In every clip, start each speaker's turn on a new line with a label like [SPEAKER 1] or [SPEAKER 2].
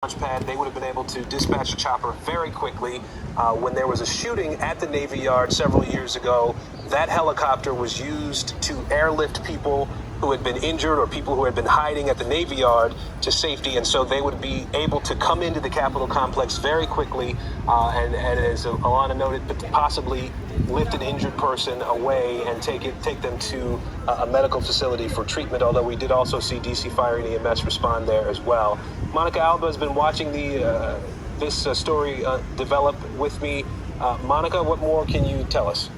[SPEAKER 1] launch pad, they would have been able to dispatch a chopper very quickly. When there was a shooting at the Navy Yard several years ago, that helicopter was used to airlift people who had been injured or people who had been hiding at the Navy Yard to safety, and so they would be able to come into the Capitol complex very quickly and as Alana noted, possibly lift an injured person away and take them to a medical facility for treatment, although we did also see DC Fire and EMS respond there as well. Monica Alba has been watching this story develop with me. Monica, what more can you tell us?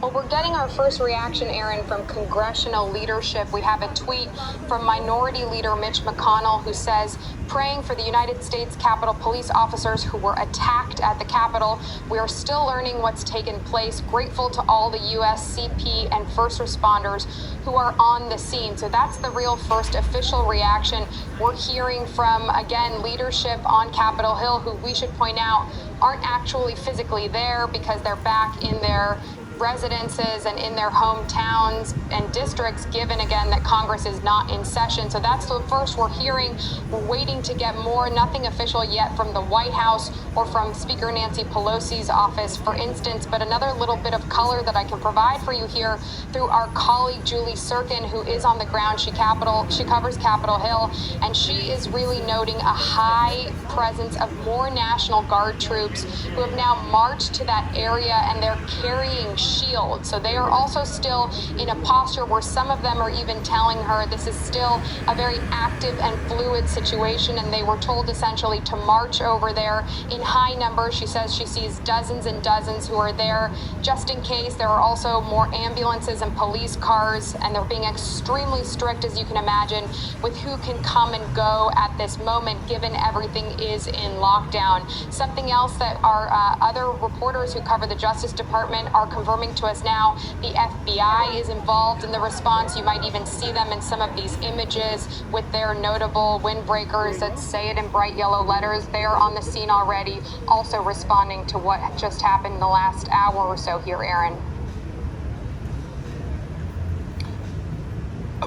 [SPEAKER 2] Well, we're getting our first reaction, Aaron, from congressional leadership. We have a tweet from Minority Leader Mitch McConnell, who says, praying for the United States Capitol police officers who were attacked at the Capitol. We are still learning what's taken place. Grateful to all the U.S. CP and first responders who are on the scene. So that's the real first official reaction. We're hearing from, again, leadership on Capitol Hill, who we should point out aren't actually physically there because they're back in their residences and in their hometowns and districts, given again that Congress is not in session. So that's the first we're hearing. We're waiting to get more. Nothing official yet from the White House or from Speaker Nancy Pelosi's office, for instance. But another little bit of color that I can provide for you here through our colleague Julie Sirkin, who is on the ground. She covers Capitol Hill, and she is really noting a high presence of more National Guard troops who have now marched to that area, and they're carrying shield. So they are also still in a posture where some of them are even telling her this is still a very active and fluid situation, and they were told essentially to march over there in high numbers. She says she sees dozens and dozens who are there just in case. There are also more ambulances and police cars, and they're being extremely strict, as you can imagine, with who can come and go at this moment, given everything is in lockdown. Something else that our other reporters who cover the Justice Department are confirming to us now, the FBI is involved in the response. You might even see them in some of these images with their notable windbreakers that say it in bright yellow letters. They are on the scene already, also responding to what just happened in the last hour or so here, Aaron.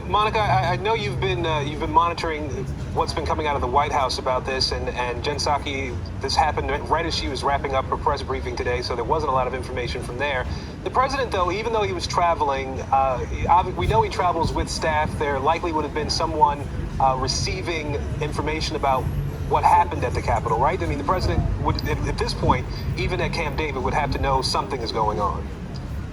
[SPEAKER 1] Monica, I know you've been monitoring what's been coming out of the White House about this, and Jen Psaki, this happened right as she was wrapping up her press briefing today, so there wasn't a lot of information from there. The president, though, even though he was traveling, we know he travels with staff. There likely would have been someone receiving information about what happened at the Capitol, right? I mean, the president would, at this point, even at Camp David, would have to know something is going on.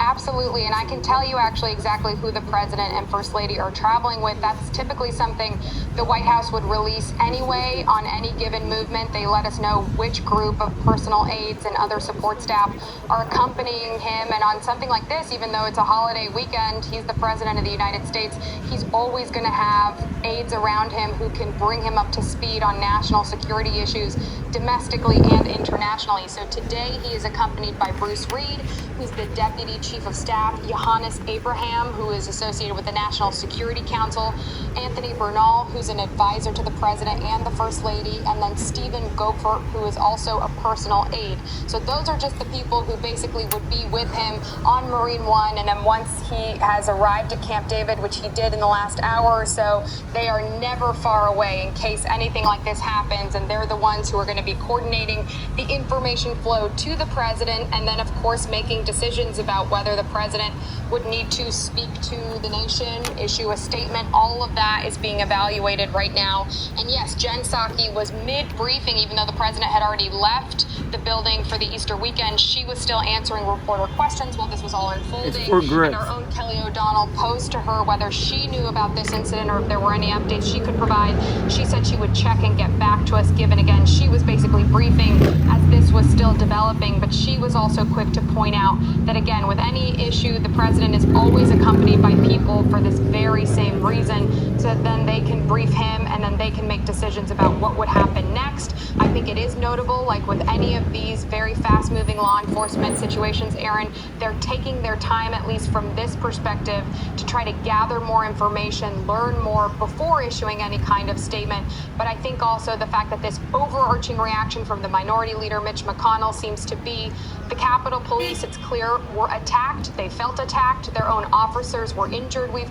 [SPEAKER 2] Absolutely, and I can tell you actually exactly who the president and first lady are traveling with. That's typically something the White House would release anyway on any given movement. They let us know which group of personal aides and other support staff are accompanying him. And on something like this, even though it's a holiday weekend, he's the president of the United States, he's always going to have aides around him who can bring him up to speed on national security issues domestically and internationally. So today he is accompanied by Bruce Reed, who's the Deputy Chief of Staff, Johannes Abraham, who is associated with the National Security Council, Anthony Bernal, who's an advisor to the president and the First Lady, and then Stephen Gopher, who is also a personal aide. So those are just the people who basically would be with him on Marine One, and then once he has arrived at Camp David, which he did in the last hour or so, they are never far away in case anything like this happens, and they're the ones who are going to be coordinating the information flow to the president, and then of course making decisions about whether the president would need to speak to the nation, issue a statement. All of that is being evaluated right now. And yes, Jen Psaki was mid-briefing, even though the president had already left the building for the Easter weekend. She was still answering reporter questions while this was all unfolding. And our own Kelly O'Donnell posed to her whether she knew about this incident or if there were any updates she could provide. She said she would check and get back to us, given again she was basically briefing as this was still developing. But she was also quick to point out that again, with any issue, the president is always accompanied by people for this very same reason, so then they can brief him and then they can make decisions about what would happen next. I think it is notable, like with any of these very fast-moving law enforcement situations, Aaron, they're taking their time, at least from this perspective, to try to gather more information, learn more before issuing any kind of statement. But I think also the fact that this overarching reaction from the Minority Leader Mitch McConnell seems to be the Capitol Police, it's clear, were attacked attacked. They felt attacked. Their own officers were injured. We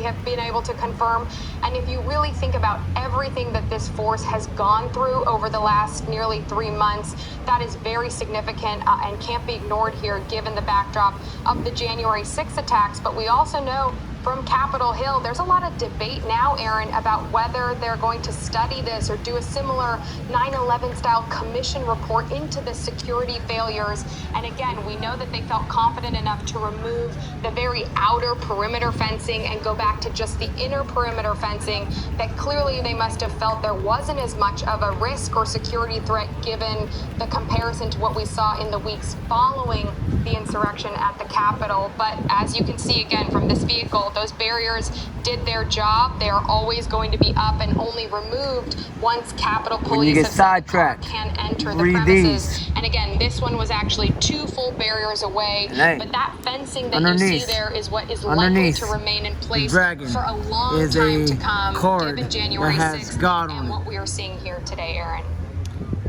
[SPEAKER 2] have been able to confirm. And if you really think about everything that this force has gone through over the last nearly 3 months, that is very significant and can't be ignored here given the backdrop of the January 6th attacks. But we also know from Capitol Hill, there's a lot of debate now, Aaron, about whether they're going to study this or do a similar 9/11 style commission report into the security failures. And again, we know that they felt confident enough to remove the very outer perimeter fencing and go back to just the inner perimeter fencing, that clearly they must have felt there wasn't as much of a risk or security threat given the comparison to what we saw in the weeks following the insurrection at the Capitol. But as you can see again from this vehicle, those barriers did their job. They are always going to be up and only removed once Capitol Police have said the car can enter the premises. And again, this one was actually 2 full barriers away. But that fencing that you see there is what is likely to remain in place for a long time to come, given January 6th and what we are seeing here today, Aaron.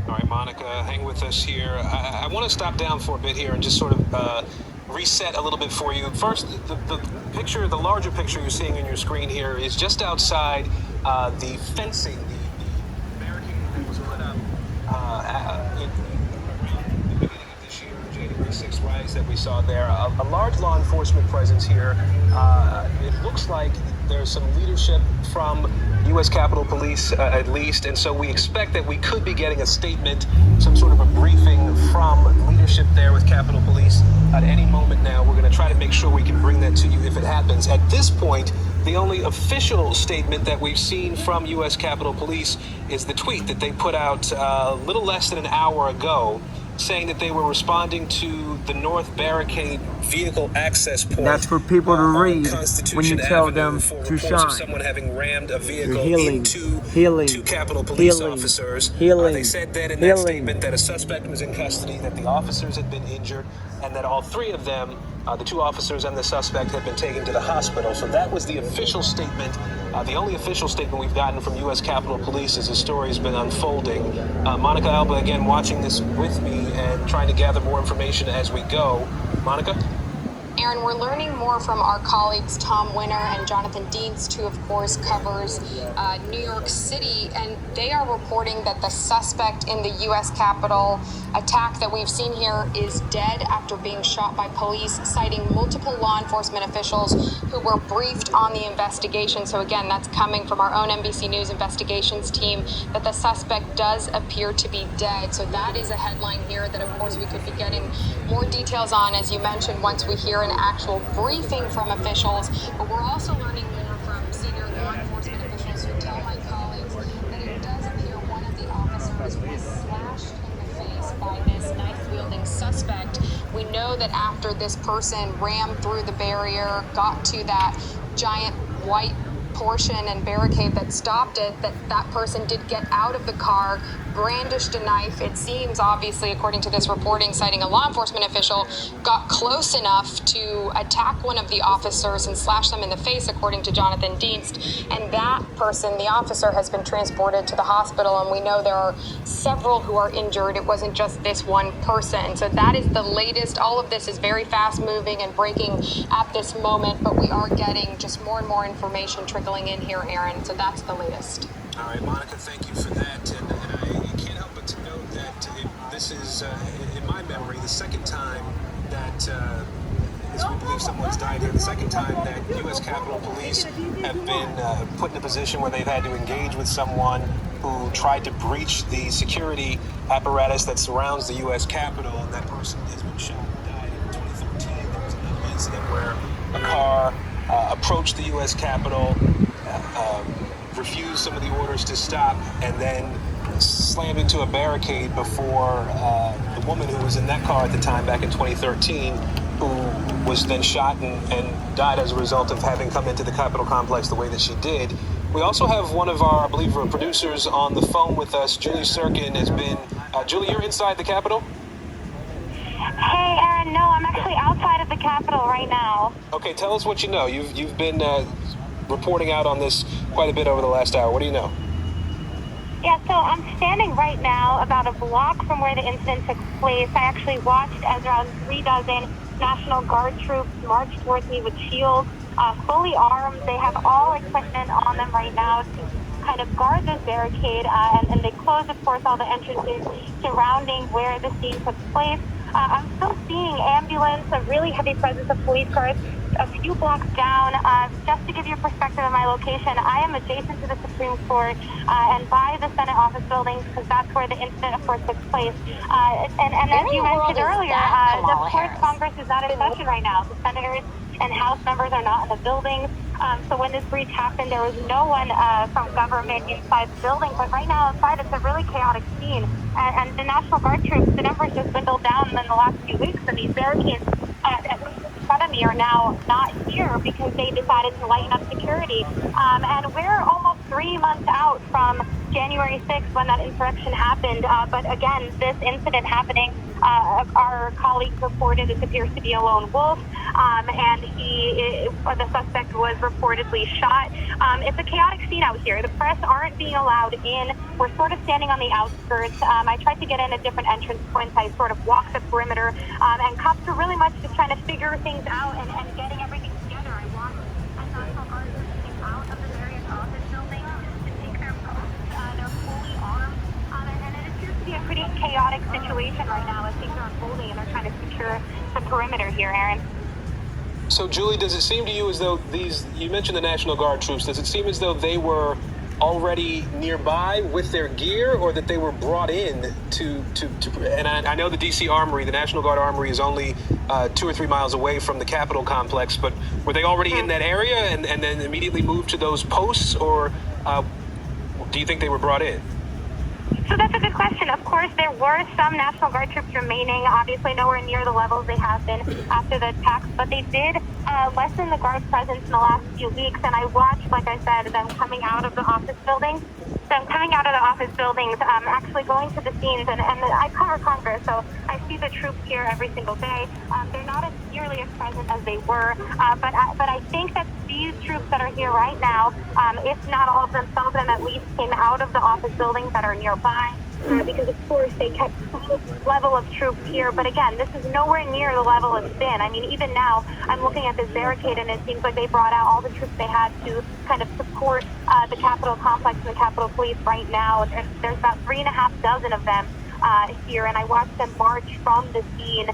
[SPEAKER 1] All right, Monica, hang with us here. I want to stop down for a bit here and just sort of reset a little bit for you. First, the picture, the larger picture you're seeing on your screen here is just outside the fencing, the barricade that was put up in the beginning of this year, January 6th riots that we saw there. A large law enforcement presence here. It looks like there's some leadership from U.S. Capitol Police, at least, and so we expect that we could be getting a statement, some sort of a briefing from leadership there with Capitol Police at any moment now. We're going to try to make sure we can bring that to you if it happens. At this point, the only official statement that we've seen from U.S. Capitol Police is the tweet that they put out a little less than an hour ago, saying that they were responding to the North Barricade vehicle access point.
[SPEAKER 3] That's for people to read when you tell them to shine.
[SPEAKER 1] Someone having rammed a vehicle
[SPEAKER 3] healing,
[SPEAKER 1] into
[SPEAKER 3] healing,
[SPEAKER 1] two Capitol Police
[SPEAKER 3] healing,
[SPEAKER 1] officers.
[SPEAKER 3] healing,
[SPEAKER 1] they said then in that statement that a suspect was in custody, that the officers had been injured, and that all 3 of them, the 2 officers and the suspect, had been taken to the hospital. So that was the official statement. The only official statement we've gotten from U.S. Capitol Police as the story has been unfolding. Monica Alba, again, watching this with me and trying to gather more information as we go. Monica?
[SPEAKER 2] Aaron, we're learning more from our colleagues Tom Winter and Jonathan Dienst, who of course covers New York City, and they are reporting that the suspect in the U.S. Capitol attack that we've seen here is dead after being shot by police, citing multiple law enforcement officials who were briefed on the investigation. So again, that's coming from our own NBC News investigations team, that the suspect does appear to be dead. So that is a headline here that of course we could be getting more details on, as you mentioned, once we hear an actual briefing from officials. But we're also learning more from senior law enforcement officials who tell my colleagues that it does appear one of the officers was slashed in the face by this knife-wielding suspect. We know that after this person rammed through the barrier, got to that giant white portion and barricade that stopped it, that person did get out of the car, brandished a knife. It seems, obviously, according to this reporting citing a law enforcement official, got close enough to attack one of the officers and slash them in the face, according to Jonathan Dienst. And that person, the officer, has been transported to the hospital, and we know there are several who are injured. It wasn't just this one person. So that is the latest. All of this is very fast moving and breaking at this moment, but we are getting just more and more information trickling in here, Aaron. So that's the latest.
[SPEAKER 1] All right, Monica, thank you for that. And I can't help but to note that this is, in my memory, the second time that, as we believe someone's died here, the second time that U.S. Capitol Police have been put in a position where they've had to engage with someone who tried to breach the security apparatus that surrounds the U.S. Capitol, and that person has been shot and died in 2013. There was another incident where a car approached the U.S. Capitol, refused some of the orders to stop, and then slammed into a barricade before the woman who was in that car at the time back in 2013, who was then shot and died as a result of having come into the Capitol complex the way that she did. We also have one of our, I believe, producers on the phone with us. Julie Sirkin has been... Julie, you're inside the Capitol?
[SPEAKER 4] Hey, Aaron, no, I'm actually outside of the Capitol right now.
[SPEAKER 1] Okay, tell us what you know. You've been reporting out on this quite a bit over the last hour. What do you know?
[SPEAKER 4] Yeah, so I'm standing right now about a block from where the incident took place. I actually watched as around 36 National Guard troops march towards me with shields, fully armed. They have all equipment on them right now to kind of guard this barricade, and they close, of course, all the entrances surrounding where the scene took place. I'm still seeing ambulance, a really heavy presence of police cars a few blocks down. Just to give you a perspective of my location, I am adjacent to the Supreme Court and by the Senate office buildings, because that's where the incident, of course, took place. And as you mentioned earlier, of course, Congress is not in session right now. The senators and House members are not in the buildings. So when this breach happened, there was no one from government inside the building. But right now outside, it's a really chaotic scene. And the National Guard troops, the numbers just dwindled down in the last few weeks. And these barricades in front of me are now not here because they decided to lighten up security. And we're almost 3 months out from January 6th when that insurrection happened. But again, this incident happening, our colleagues reported this appears to be a lone wolf, and the suspect was reportedly shot. It's a chaotic scene out here. The press aren't being allowed in. We're sort of standing on the outskirts. I tried to get in at different entrance points. I sort of walked the perimeter, and cops are really much just trying to figure things out and getting everything together. I watched National Guard came out of the various office buildings to take their posts. They're fully armed, and it appears to be a pretty chaotic situation right now as things are unfolding, and they're trying to secure the perimeter here, Aaron.
[SPEAKER 1] So, Julie, does it seem to you as though you mentioned the National Guard troops, does it seem as though they were already nearby with their gear, or that they were brought in and I know the DC Armory, the National Guard Armory, is only 2 or 3 miles away from the Capitol complex, but were they already in that area and then immediately moved to those posts, or do you think they were brought in?
[SPEAKER 4] So that's a good question. Of course, there were some National Guard troops remaining, obviously nowhere near the levels they have been after the attacks, but they did lessen the Guard presence in the last few weeks, and I watched, like I said, them coming out of the office buildings. Them coming out of the office buildings, actually going to the scenes, and I cover Congress, so I see the troops here every single day. They're not as nearly as present as they were, but I think that these troops that are here right now, if not all of them, some of them at least came out of the office buildings that are nearby, because of course they kept some level of troops here. But again, this is nowhere near the level it's been. I mean, even now, I'm looking at this barricade, and it seems like they brought out all the troops they had to kind of support the Capitol complex and the Capitol Police right now. There's about 3.5 dozen of them here, and I watched them march from the scene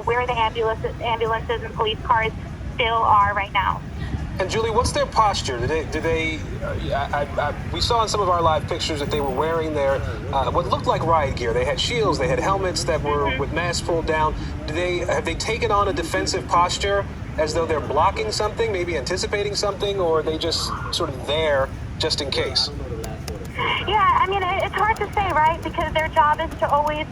[SPEAKER 4] where the ambulances and police cars still are right now.
[SPEAKER 1] And Julie, what's their posture? We saw in some of our live pictures that they were wearing their what looked like riot gear. They had shields, they had helmets that were with masks pulled down. Have they taken on a defensive posture as though they're blocking something, maybe anticipating something, or are they just sort of there just in case?
[SPEAKER 4] Yeah, I mean, it's hard to say, right? Because their job is to always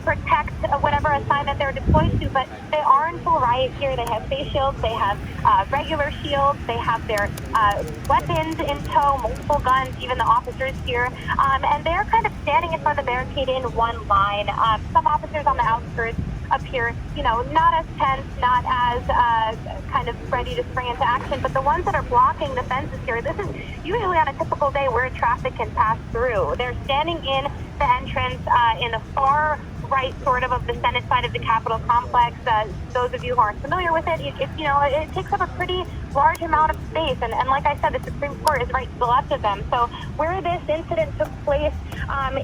[SPEAKER 4] protect whatever assignment they're deployed to, but they are in full riot gear. They have face shields, they have regular shields, they have their weapons in tow, multiple guns, even the officers here, and they're kind of standing in front of the barricade in one line. Some officers on the outskirts appear, not as tense, not as kind of ready to spring into action, but the ones that are blocking the fences here, this is usually on a typical day where traffic can pass through. They're standing in the entrance in the far right sort of the Senate side of the Capitol complex. Those of you who aren't familiar with it, it takes up a pretty large amount of space, and like I said, the Supreme Court is right to the left of them. So where this incident took place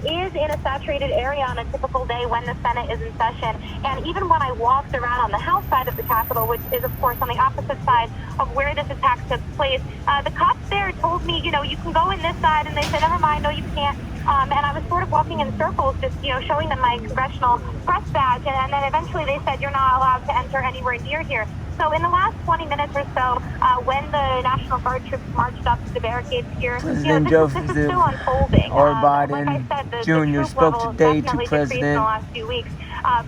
[SPEAKER 4] is in a saturated area on a typical day when the Senate is in session. And even when I walked around on the House side of the Capitol, which is of course on the opposite side of where this attack took place, the cops there told me, you can go in this side, and they said, never mind, no, you can't. And I was sort of walking in circles, just, showing them my congressional press badge, and then eventually they said, you're not allowed to enter anywhere near here. So in the last 20 minutes or so, when the National Guard troops marched up to the barricades here,
[SPEAKER 3] President
[SPEAKER 4] this is still unfolding.
[SPEAKER 3] Or Biden
[SPEAKER 4] like I said, the
[SPEAKER 3] Jr.
[SPEAKER 4] troop
[SPEAKER 3] spoke
[SPEAKER 4] level
[SPEAKER 3] today to
[SPEAKER 4] definitely decreased
[SPEAKER 3] President,
[SPEAKER 4] in the last few weeks.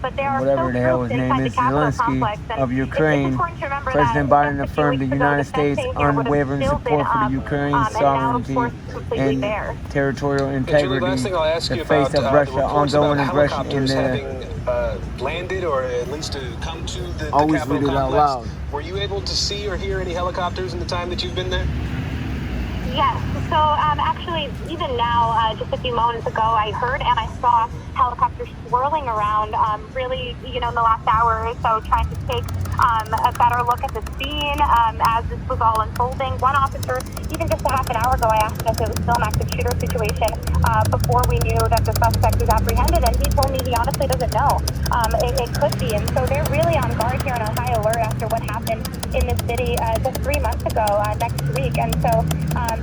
[SPEAKER 4] But there are
[SPEAKER 3] whatever the hell his name is, Zelensky of Ukraine. President Biden affirmed the United States' unwavering support for the Ukraine's sovereignty and territorial integrity in the face of Russia's ongoing aggression in the
[SPEAKER 1] landed, or at least to come to the
[SPEAKER 3] always
[SPEAKER 1] Capitol
[SPEAKER 3] read it out
[SPEAKER 1] complex.
[SPEAKER 3] loud.
[SPEAKER 1] Were you able to see or hear any helicopters in the time that you've been there?
[SPEAKER 4] Yes. So actually, even now, just a few moments ago, I heard and I saw helicopters swirling around, really, in the last hour or so, trying to take a better look at the scene as this was all unfolding. One officer, even just a half an hour ago, I asked him if it was still an active shooter situation before we knew that the suspect was apprehended, and he told me he honestly doesn't know. It could be, and so they're really on guard here and on high alert after what happened in the city just 3 months ago next week. And so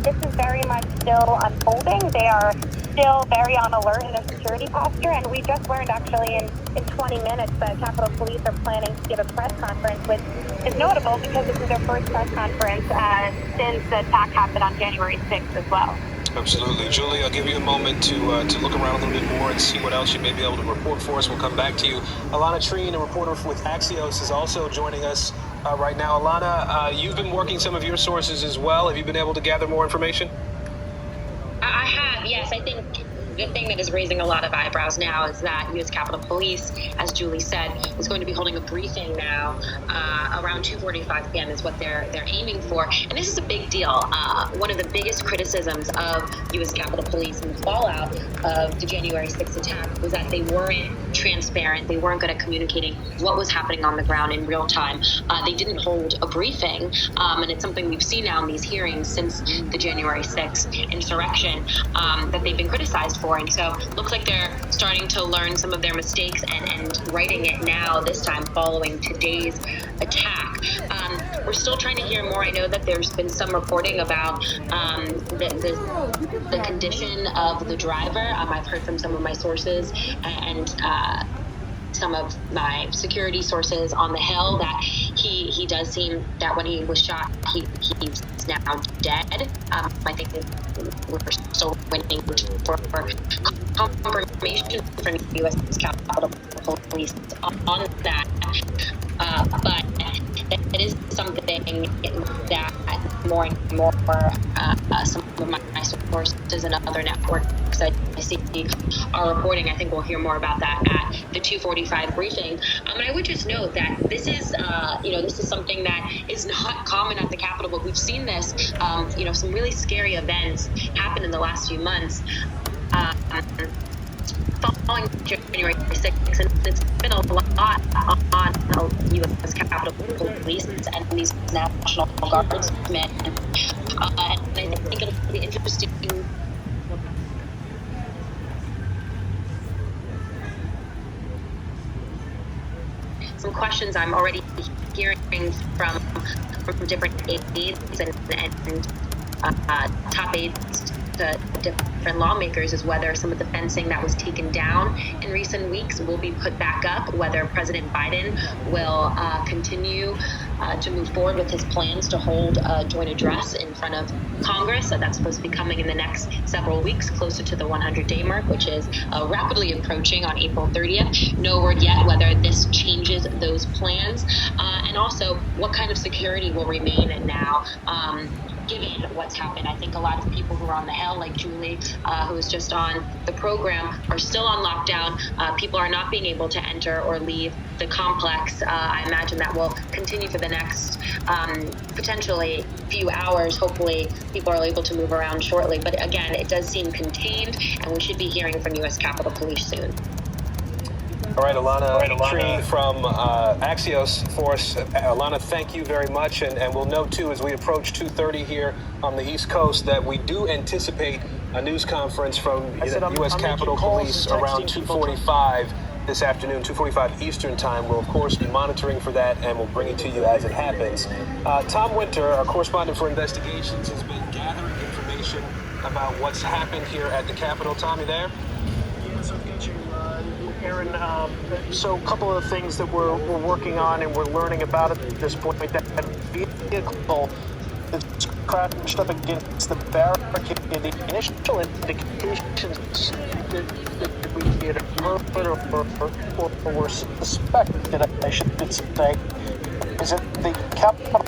[SPEAKER 4] this is very much still unfolding. They are still very on alert in their security posture, and we just learned actually in 20 minutes that Capitol Police are planning to give a press conference, which is notable because this is their first press conference since the attack happened on January 6th as well.
[SPEAKER 1] Absolutely. Julie, I'll give you a moment to look around a little bit more and see what else you may be able to report for us. We'll come back to you. Alana Treen, a reporter with Axios, is also joining us right now. Alana, you've been working some of your sources as well. Have you been able to gather more information?
[SPEAKER 5] I have, yes. I think the thing that is raising a lot of eyebrows now is that U.S. Capitol Police, as Julie said, is going to be holding a briefing now around 2:45 p.m. is what they're aiming for. And this is a big deal. One of the biggest criticisms of U.S. Capitol Police in the fallout of the January 6th attack was that they weren't transparent. They weren't good at communicating what was happening on the ground in real time. They didn't hold a briefing, and it's something we've seen now in these hearings since the January 6th insurrection that they've been criticized for. And so it looks like they're starting to learn some of their mistakes and writing it now, this time following today's attack. We're still trying to hear more. I know that there's been some reporting about the condition of the driver. I've heard from some of my sources and some of my security sources on the Hill that he does seem that when he was shot, he's now dead. I think we're still waiting for confirmation from U.S. Capitol Police on that. But it is something that more and more some of my sources and other networks that I see are reporting. I think we'll hear more about that at the 2:45 briefing. And I would just note that this is, this is something that is not common at the Capitol, but we've seen this, some really scary events happen in the last few months. Following January 6th, and it's been a lot on U.S. Capitol Police and these National Guardsmen. And I think it'll be interesting. Some questions I'm already hearing from different aides and top aides to different lawmakers is whether some of the fencing that was taken down in recent weeks will be put back up, whether President Biden will continue to move forward with his plans to hold a joint address in front of Congress. So that's supposed to be coming in the next several weeks, closer to the 100-day mark, which is rapidly approaching on April 30th. No word yet whether this changes those plans, and also what kind of security will remain now. Given what's happened, I think a lot of people who are on the Hill, like Julie, who was just on the program, are still on lockdown. People are not being able to enter or leave the complex. I imagine that will continue for the next potentially few hours. Hopefully, people are able to move around shortly. But again, it does seem contained, and we should be hearing from U.S. Capitol Police soon.
[SPEAKER 1] All right, Alana Treen from Axios for us. Alana, thank you very much. And we'll note, too, as we approach 2:30 here on the East Coast, that we do anticipate a news conference from U.S. Capitol Police around 2:45 this afternoon, 2:45 Eastern Time. We'll, of course, be monitoring for that, and we'll bring it to you as it happens. Tom Winter, our correspondent for investigations, has been gathering information about what's happened here at the Capitol. Tom, you there?
[SPEAKER 6] Yes, I've got you. Aaron, so a couple of things that we're working on and we're learning about at this point, that vehicle that's crashed up against the barricade, the initial indications that we had heard or were suspected, I should say, is that the Capitol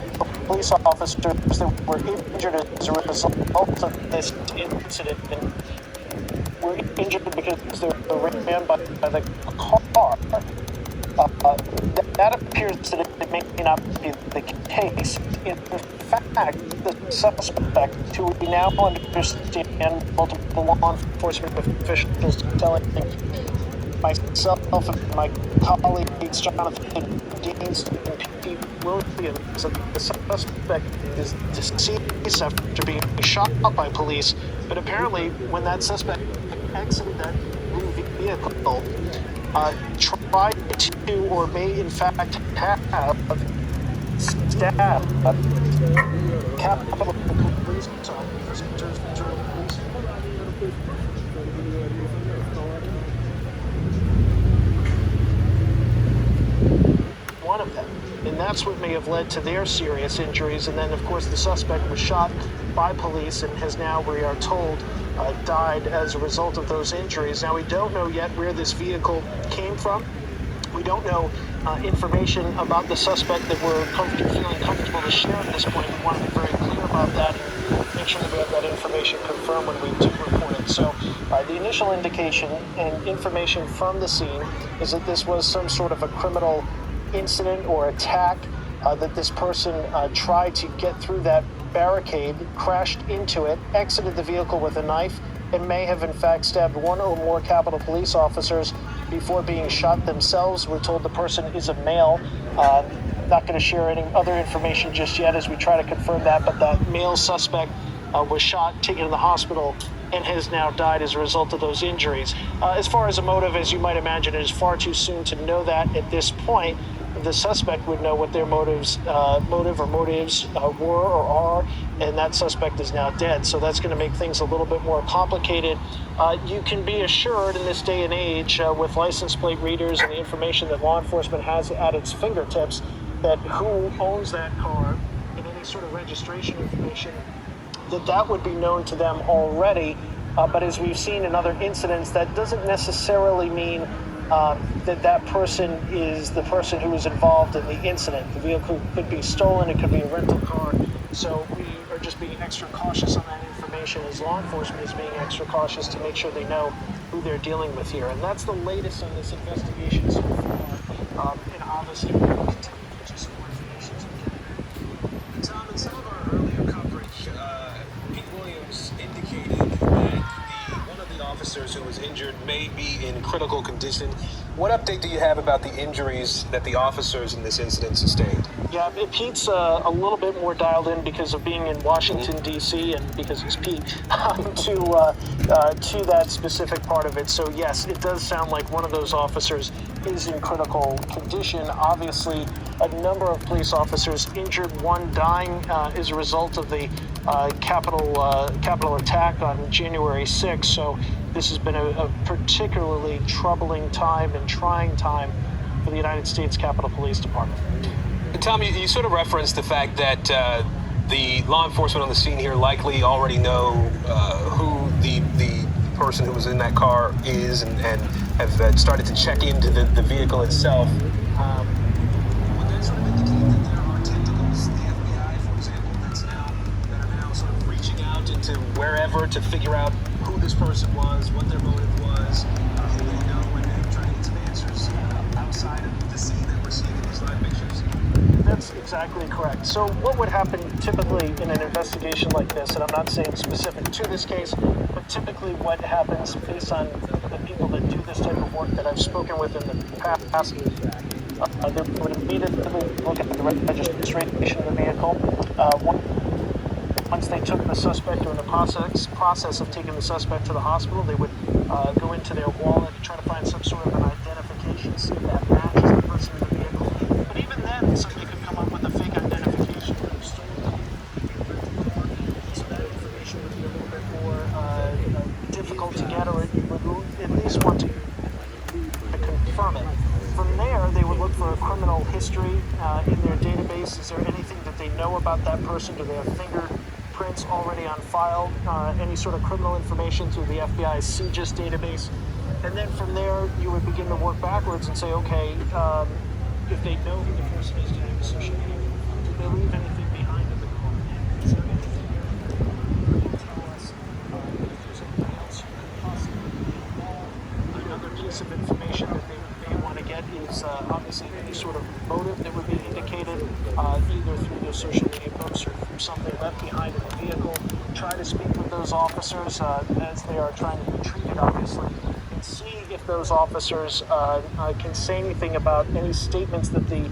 [SPEAKER 6] Police officers that were injured as a result of this incident and were injured because they were ran by the car. That appears that it may not be the case. In fact, the suspect, who we now understand multiple law enforcement officials telling myself and my colleagues, Jonathan and Pete Williams, the suspect is deceased after being shot by police. But apparently, when that suspect exited that blue vehicle, tried to, or may in fact have, stabbed Capitol Police officers during police. One of them. And that's what may have led to their serious injuries. And then, of course, the suspect was shot by police and has now, we are told, died as a result of those injuries. Now, we don't know yet where this vehicle came from. We don't know information about the suspect that we're feeling comfortable to share at this point. We want to be very clear about that and make sure that we have that information confirmed when we do report it. So the initial indication and information from the scene is that this was some sort of a criminal incident or attack, that this person tried to get through that barricade, crashed into it, exited the vehicle with a knife, and may have in fact stabbed one or more Capitol Police officers before being shot themselves. We're told the person is a male. Not going to share any other information just yet as we try to confirm that, but that male suspect was shot, taken to the hospital, and has now died as a result of those injuries. As far as a motive, as you might imagine, it is far too soon to know that at this point. The suspect would know what their motives were or are, and that suspect is now dead. So that's going to make things a little bit more complicated. You can be assured in this day and age, with license plate readers and the information that law enforcement has at its fingertips, that who owns that car and any sort of registration information, that would be known to them already. But as we've seen in other incidents, that doesn't necessarily mean that person is the person who was involved in the incident. The vehicle could be stolen, it could be a rental car. So we are just being extra cautious on that information as law enforcement is being extra cautious to make sure they know who they're dealing with here. And that's the latest on this investigation so far. And obviously we're going to continue to get you some more information.
[SPEAKER 1] Tom, in some of our earlier coverage, Pete Williams indicated that one of the officers who was injured may be in critical condition. What update do you have about the injuries that the officers in this incident sustained?
[SPEAKER 6] Yeah, Pete's a little bit more dialed in because of being in Washington, D.C., and because he's Pete, to that specific part of it. So, yes, it does sound like one of those officers is in critical condition. Obviously, a number of police officers injured, one dying as a result of the Capitol attack on January 6th. So this has been a particularly troubling time and trying time for the United States Capitol Police Department.
[SPEAKER 1] Tom, you sort of referenced the fact that the law enforcement on the scene here likely already know who the person who was in that car is and have started to check into the vehicle itself. Would that sort of indicate that there are tentacles, the FBI, for example, that are now sort of reaching out into wherever to figure out who this person was, what their motive was, who they know, and try to get some answers outside of the scene that we're seeing in these live pictures?
[SPEAKER 6] That's exactly correct. So what would happen typically in an investigation like this, and I'm not saying specific to this case, but typically what happens based on the people that do this type of work that I've spoken with in the past, they would immediately look at the registration of the vehicle. Once they took the suspect or in the process of taking the suspect to the hospital, they would go into their wallet and try to find some sort of an identification, see if that matches the person in the vehicle. But even then, somebody could come up with a fake identification. So that information would be a little bit more difficult to get, or you would at least want to confirm it. From there, they would look for a criminal history in their database. Is there anything that they know about that person? Do they have fingerprints already on file? Any sort of criminal information through the FBI's CGIS database? And then from there, you would begin to work backwards and say, okay, if they know who the person is, do they have a social media? Do they leave anything behind in the car? Is there anything there that will tell us if there's anything else you could possibly be involved? Another piece of information that they may want to get is obviously any sort of motive that would be indicated either through their social media posts or from something left behind in the vehicle. Try to speak with those officers as they are trying to be treated, obviously, and see if those officers can say anything about any statements that the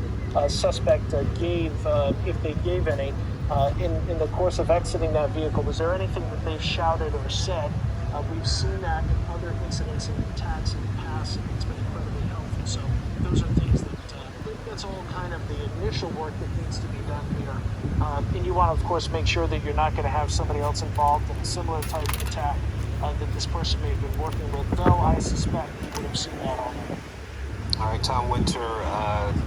[SPEAKER 6] suspect gave, if they gave any, in the course of exiting that vehicle. Was there anything that they shouted or said? We've seen that in other incidents and attacks in the past, and it's been incredibly helpful. So those are things that, that's all kind of the initial work that needs to be done here. And you want to, of course, make sure that you're not going to have somebody else involved in a similar type of attack that this person may have been working with, though I suspect you would have seen that already.
[SPEAKER 1] All right, Tom Winter,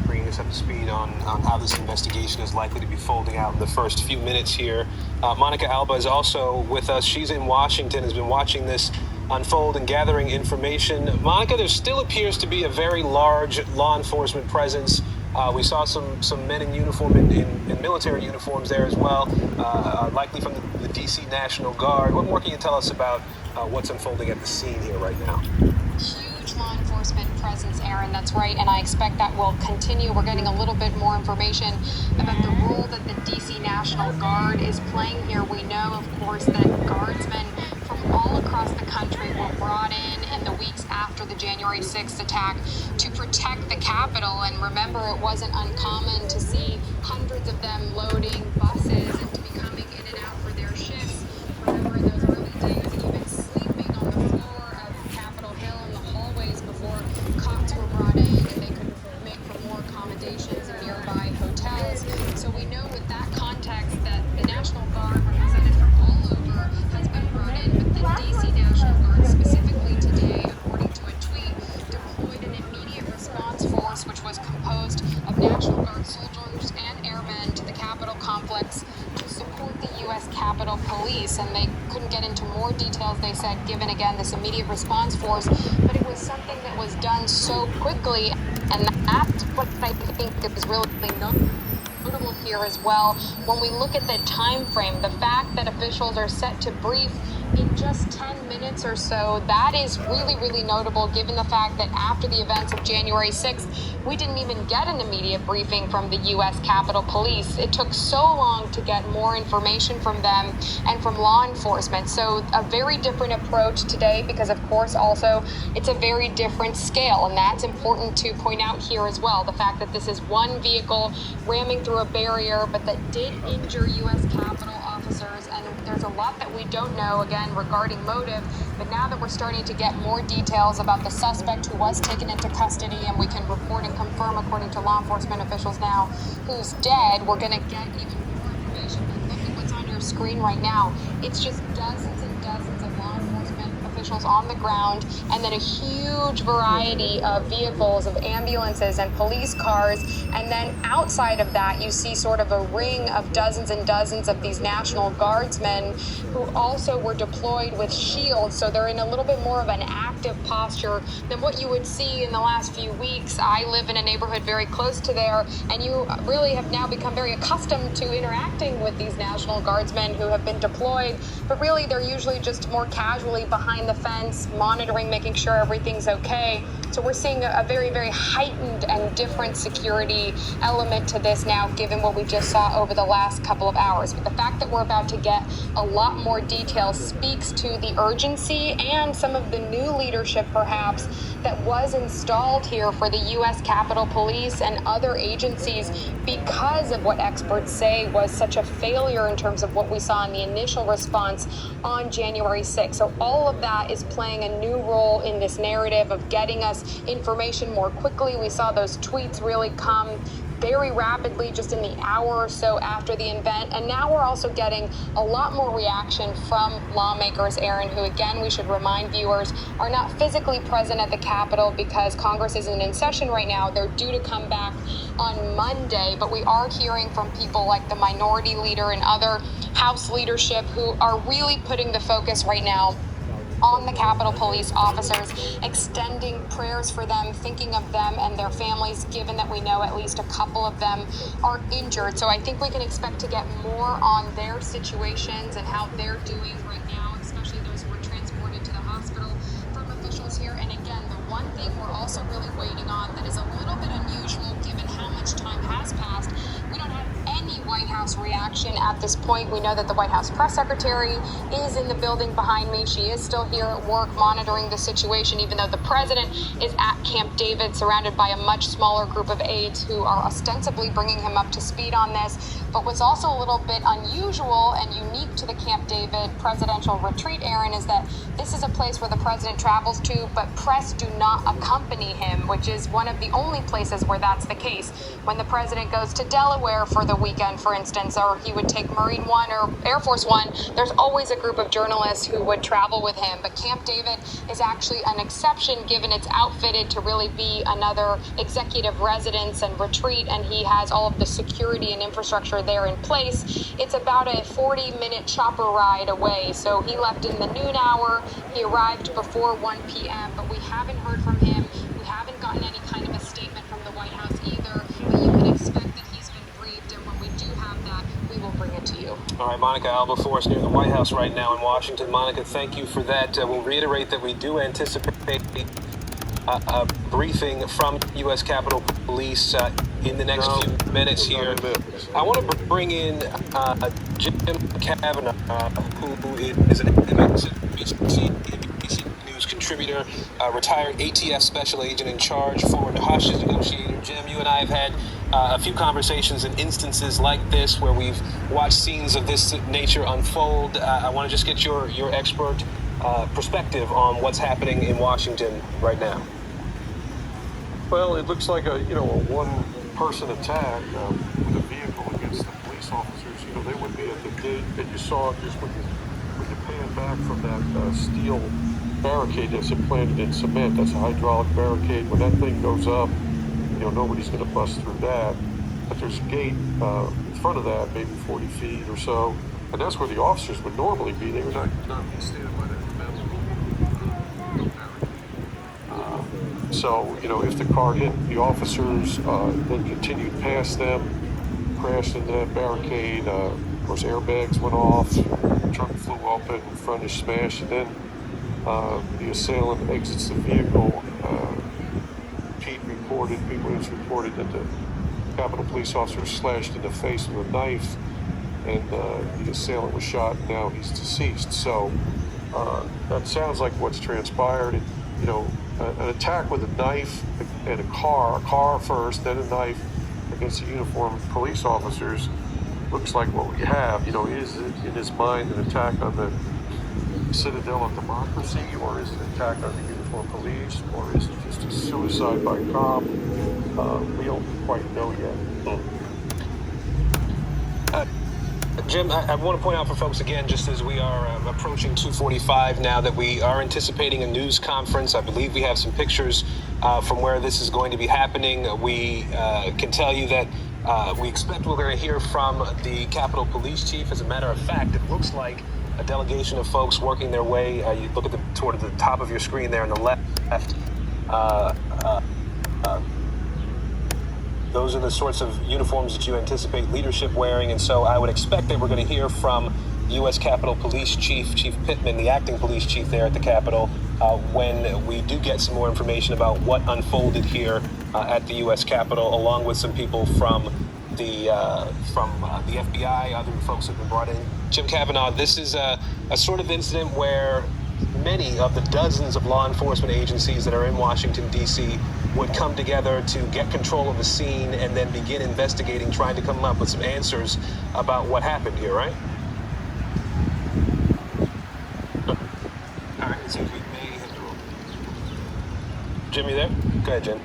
[SPEAKER 1] bringing us up to speed on how this investigation is likely to be folding out in the first few minutes here. Monica Alba is also with us. She's in Washington, has been watching this unfold and gathering information. Monica, there still appears to be a very large law enforcement presence. We saw some men in uniform, in military uniforms there as well, likely from the D.C. National Guard. What more can you tell us about what's unfolding at the scene here right now?
[SPEAKER 2] Huge law enforcement presence, Aaron, that's right, and I expect that will continue. We're getting a little bit more information about the role that the D.C. National Guard is playing here. We know, of course, that guardsmen from all across the country were brought in the weeks after the January 6th attack to protect the Capitol, and remember, it wasn't uncommon to see hundreds of them loading buses and to be coming in and out for their shifts. Remember, in those early days, even sleeping on the floor of Capitol Hill in the hallways before cops were brought in and they could make for more accommodations in nearby hotels. So we know with that context that the National Guard, represented from all over, has been brought in, but the D.C. National Guard specifically today, according to a tweet, deployed an immediate response force which was composed of National Guard soldiers and airmen to the Capitol complex to support the U.S. Capitol Police, and they couldn't get into more details, they said, given again this immediate response force, but it was something that was done so quickly, and that's what I think is really notable here as well. When we look at the time frame, the fact that officials are set to brief in just 10 minutes or so, that is really, really notable given the fact that after the events of January 6th, we didn't even get an immediate briefing from the U.S. Capitol Police. It took so long to get more information from them and from law enforcement. So a very different approach today because, of course, also it's a very different scale. And that's important to point out here as well. The fact that this is one vehicle ramming through a barrier, but that did injure U.S. Capitol officers. And there's a lot that we don't know, again, regarding motive. But now that we're starting to get more details about the suspect who was taken into custody, and we can report and confirm, according to law enforcement officials now, who's dead, we're going to get even more information. But look at what's on your screen right now. It's just dozens and dozens of law enforcement officials on the ground, and then a huge variety of vehicles, of ambulances and police cars. And then outside of that, you see sort of a ring of dozens and dozens of these National Guardsmen who also were deployed with shields. So they're in a little bit more of an active posture than what you would see in the last few weeks. I live in a neighborhood very close to there, and you really have now become very accustomed to interacting with these National Guardsmen who have been deployed, but really they're usually just more casually behind the fence, monitoring, making sure everything's okay. So we're seeing a very, very heightened and different security element to this now, given what we just saw over the last couple of hours. But the fact that we're about to get a lot more detail speaks to the urgency and some of the new leadership, perhaps, that was installed here for the U.S. Capitol Police and other agencies because of what experts say was such a failure in terms of what we saw in the initial response on January 6th. So all of that is playing a new role in this narrative of getting us information more quickly. We saw those tweets really come very rapidly just in the hour or so after the event. And now we're also getting a lot more reaction from lawmakers, Aaron, who, again, we should remind viewers, are not physically present at the Capitol because Congress isn't in session right now. They're due to come back on Monday. But we are hearing from people like the minority leader and other House leadership who are really putting the focus right now on the Capitol Police officers, extending prayers for them, thinking of them and their families, given that we know at least a couple of them are injured. So I think we can expect to get more on their situations and how they're doing right now, especially those who were transported to the hospital, from officials here. And again, the one thing we're also really waiting on that is a little bit unusual given how much time has passed, we don't have any White House reaction at this point. We know that the White House press secretary is in the building behind me. She is still here at work monitoring the situation, even though the president is at Camp David, surrounded by a much smaller group of aides who are ostensibly bringing him up to speed on this. But what's also a little bit unusual and unique to the Camp David presidential retreat, Aaron, is that this is a place where the president travels to, but press do not accompany him, which is one of the only places where that's the case. When the president goes to Delaware for the weekend, for instance, or he would take Marine One or Air Force One, there's always a group of journalists who would travel with him. But Camp David is actually an exception, given it's outfitted to really be another executive residence and retreat, and he has all of the security and infrastructure there in place. It's about a 40-minute chopper ride away. So he left in the noon hour. He arrived before 1 p.m., but we haven't heard from him. We haven't gotten any kind of a statement from the White House either, but you can expect that he's been briefed, and when we do have that, we will bring it to you.
[SPEAKER 1] All right, Monica Alba-Force near the White House right now in Washington. Monica, thank you for that. We'll reiterate that we do anticipate a briefing from U.S. Capitol Police in the next few minutes here. I want to bring in Jim Kavanaugh, who is an MSNBC News contributor, retired ATF special agent in charge, former hostage negotiator. Jim, you and I have had a few conversations and instances like this where we've watched scenes of this nature unfold. I want to just get your expert perspective on what's happening in Washington right now.
[SPEAKER 7] Well, it looks like a one-person attack with a vehicle against the police officers. They would be at the gate that you saw just when you pan back from that steel barricade that's implanted in cement. That's a hydraulic barricade. When that thing goes up, nobody's going to bust through that. But there's a gate in front of that, maybe 40 feet or so, and that's where the officers would normally be. They would not be standing by that metal barricade. So, if the car hit the officers, then continued past them, crashed into that barricade, of course airbags went off, the truck flew open, front is smashed, and then the assailant exits the vehicle. People reported that the Capitol Police officer slashed in the face with a knife, and the assailant was shot, and now he's deceased. So that sounds like what's transpired. An attack with a knife and a car first, then a knife against the uniformed police officers looks like what we have. Is it in his mind an attack on the citadel of democracy, or is it an attack on the uniformed police, or is it just a suicide by cop? We don't quite know yet.
[SPEAKER 1] Jim, I want to point out for folks again, just as we are approaching 2:45 now, that we are anticipating a news conference. I believe we have some pictures from where this is going to be happening. We can tell you that we expect we're going to hear from the Capitol Police Chief. As a matter of fact, it looks like a delegation of folks working their way. You look at toward the top of your screen there on the left. Those are the sorts of uniforms that you anticipate leadership wearing, and so I would expect that we're going to hear from U.S. Capitol Police Chief Pittman, the acting police chief there at the Capitol, when we do get some more information about what unfolded here at the U.S. Capitol, along with some people from the FBI. Other folks have been brought in. Jim Kavanaugh, this is a sort of incident where many of the dozens of law enforcement agencies that are in Washington, D.C. would come together to get control of the scene and then begin investigating, trying to come up with some answers about what happened here, right? All right, so we may have to... Jim, you there? Go ahead, Jim.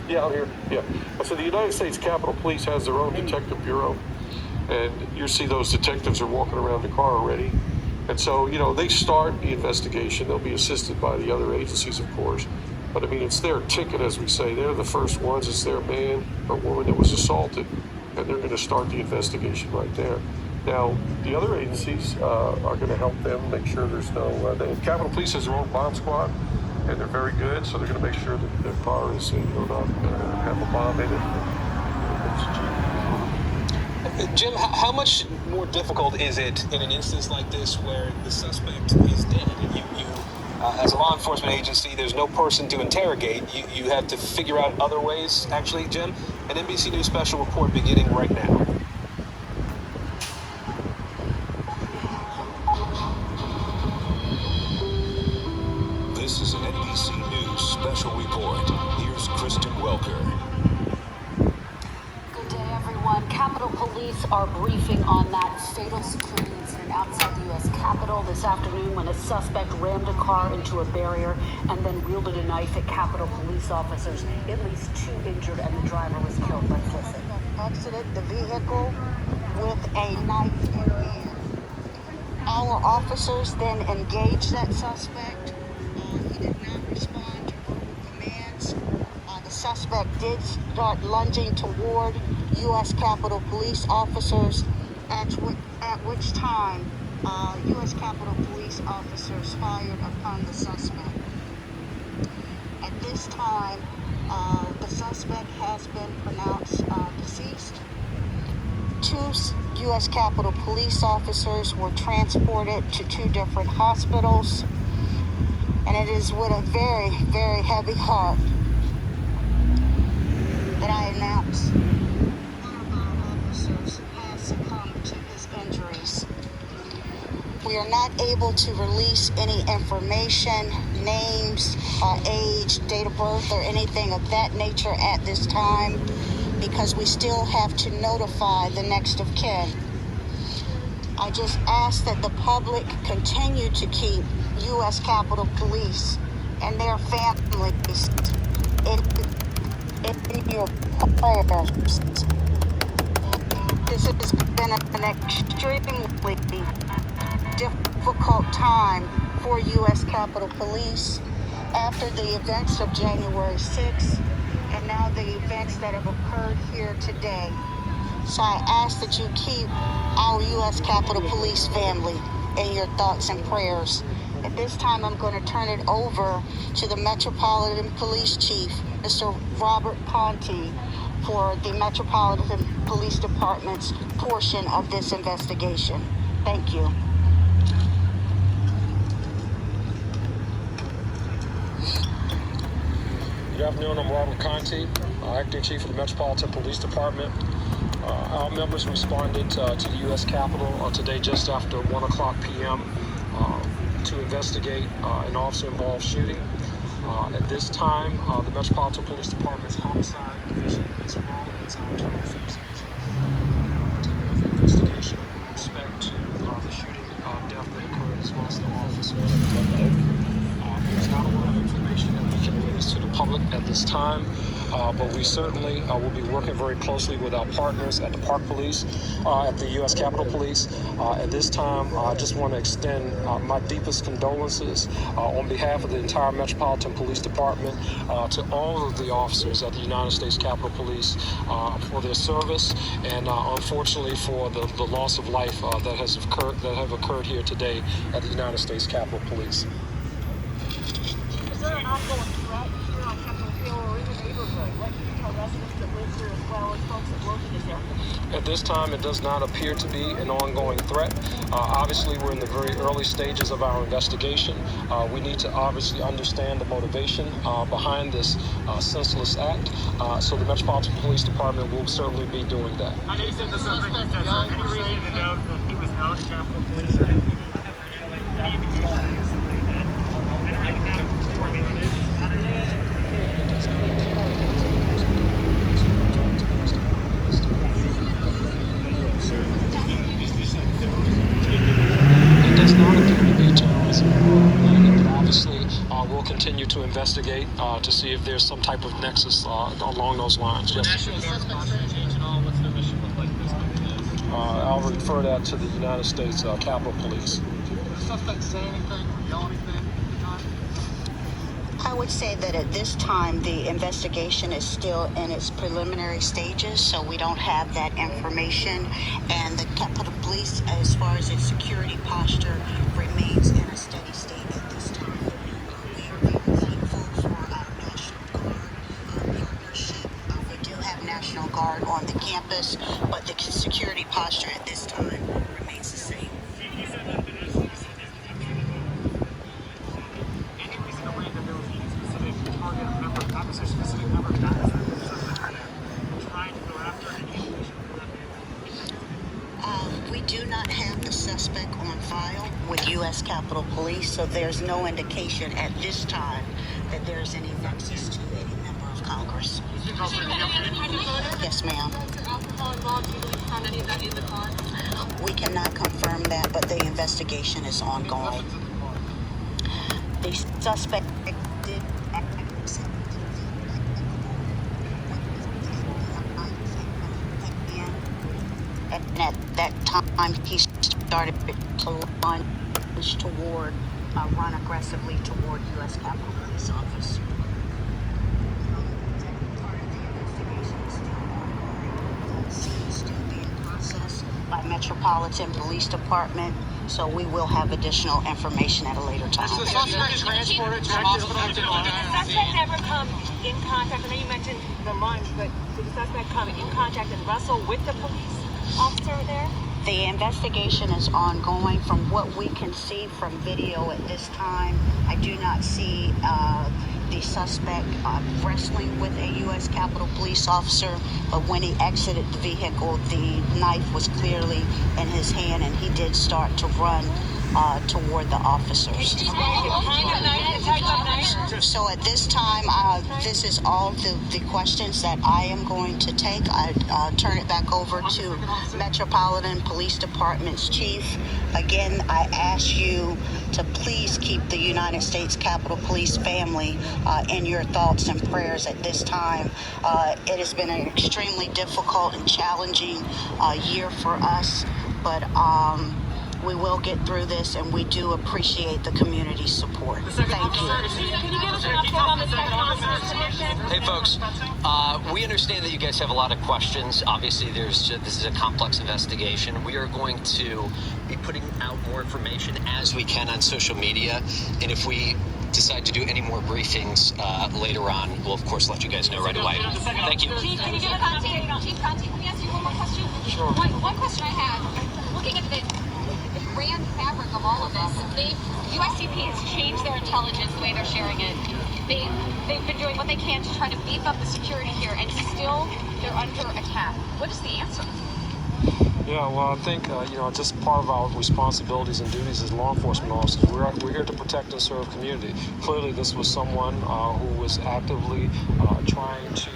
[SPEAKER 7] Yeah, I'm here. Yeah. So the United States Capitol Police has their own detective bureau, and you see those detectives are walking around the car already. And so, they start the investigation. They'll be assisted by the other agencies, of course. But, it's their ticket, as we say. They're the first ones. It's their man or woman that was assaulted, and they're going to start the investigation right there. Now, the other agencies are going to help them make sure there's no... the Capitol Police has their own bomb squad, and they're very good, so they're going to make sure that their car is not going to have a bomb in it.
[SPEAKER 1] Jim, how much more difficult is it in an instance like this where the suspect is dead? And you as a law enforcement agency, there's no person to interrogate. You have to figure out other ways. Actually, Jim, an NBC News special report beginning right now.
[SPEAKER 8] Good day, everyone. Capitol Police are briefing on that fatal security incident outside the U.S. Capitol this afternoon when a suspect rammed a car into a barrier and then wielded a knife at Capitol Police officers. At least 2 injured and the driver was killed. Let's listen.
[SPEAKER 9] Exited the vehicle with a knife in hand. Our officers then engaged that suspect. He did not respond to verbal commands. The suspect did start lunging toward U.S. Capitol Police officers, at which time U.S. Capitol Police officers fired upon the suspect. At this time, the suspect has been pronounced deceased. 2 U.S. Capitol Police officers were transported to 2 different hospitals, and it is with a very, very heavy heart that I announce one of our officers has succumbed to his injuries. We are not able to release any information, names, age, date of birth, or anything of that nature at this time, because we still have to notify the next of kin. I just ask that the public continue to keep U.S. Capitol Police and their families in your prayers. This has been an extremely difficult time for U.S. Capitol Police after the events of January 6th and now the events that have occurred here today. So I ask that you keep our U.S. Capitol Police family in your thoughts and prayers. At this time, I'm going to turn it over to the Metropolitan Police Chief, Mr. Robert Conti, for the Metropolitan Police Department's portion of this investigation. Thank you.
[SPEAKER 10] Good afternoon, I'm Robert Conti, Acting Chief of the Metropolitan Police Department. Our members responded to the U.S. Capitol today just after 1 o'clock p.m. To investigate an officer-involved shooting. At this time, the Metropolitan Police Department's homicide division is involved in its internal investigation with respect to the shooting death that occurred as well as the officer. There's not a lot of information that we can release to the public at this time, but we certainly will be working very closely with our partners at the Park Police, at the U.S. Capitol Police. At this time, I just want to extend my deepest condolences on behalf of the entire Metropolitan Police Department to all of the officers at the United States Capitol Police for their service and unfortunately for the loss of life that have occurred here today at the United States Capitol Police.
[SPEAKER 9] Is there an ongoing threat here on Capitol Hill or in the neighborhood? What can you tell residents that live here as well as folks that work in this area?
[SPEAKER 10] At this time, it does not appear to be an ongoing threat. Obviously, we're in the very early stages of our investigation. We need to obviously understand the motivation behind this senseless act. So the Metropolitan Police Department will certainly be doing that.
[SPEAKER 6] I know you said the suspect is dead. Any reason to know that he was out at Capitol Police or any indication?
[SPEAKER 10] It does not appear to be terrorism. But obviously, we'll continue to investigate to see if there's some type of nexus along those lines. Yes. I'll refer that to the United States Capitol Police.
[SPEAKER 6] Did the suspect say anything or yell anything at the time?
[SPEAKER 9] I would say that at this time, the investigation is still in its preliminary stages, so we don't have that information. And the Capitol Police, as far as its security posture, remains in a steady state at this time. We are very thankful for our National Guard partnership. We do have National Guard on the campus, but the security posture at this time remains the same. We do not have the suspect on file with U.S. Capitol Police, so there's no indication at this time that there's any nexus to any member of Congress. Yes, ma'am. We cannot confirm that, but the investigation is ongoing. The suspect did and at that time he started to lunge toward, run aggressively toward U.S. Capitol Police Office. By Metropolitan Police Department, so we will have additional information at a later time.
[SPEAKER 11] Did the suspect transported to the hospital? Did the suspect ever come in contact? I know you mentioned the lunge, but did the suspect come in contact and wrestle with the police officer there?
[SPEAKER 9] The investigation is ongoing. From what we can see from video at this time, I do not see the suspect wrestling with a U.S. Capitol Police officer, but when he exited the vehicle, the knife was clearly in his hand, and he did start to run toward the officers. So at this time, this is all the questions that I am going to take. I turn it back over to Metropolitan Police Department's chief. Again, I ask you to please keep the United States Capitol Police family in your thoughts and prayers at this time. It has been an extremely difficult and challenging year for us, but we will get through this, and we do appreciate the community's support. Thank you.
[SPEAKER 11] Can you give us an update on the second officer's condition?
[SPEAKER 12] Hey folks, we understand that you guys have a lot of questions. Obviously, this is a complex investigation. We are going to be putting out more information as we can on social media, and if we decide to do any more briefings later on, we'll of course let you guys know right away. Thank you.
[SPEAKER 11] Chief, can you give us an update?
[SPEAKER 2] Chief Conti, can we ask you one more question?
[SPEAKER 12] Sure.
[SPEAKER 2] One question I had, looking at the grand fabric of all of this, USCP has changed their intelligence, the way they're sharing it. They've been doing what they can to try to beef up the security here, and still they're under attack. What is the answer?
[SPEAKER 10] Yeah, well, I think, just part of our responsibilities and duties as law enforcement officers, we're here to protect and serve community. Clearly, this was someone who was actively trying to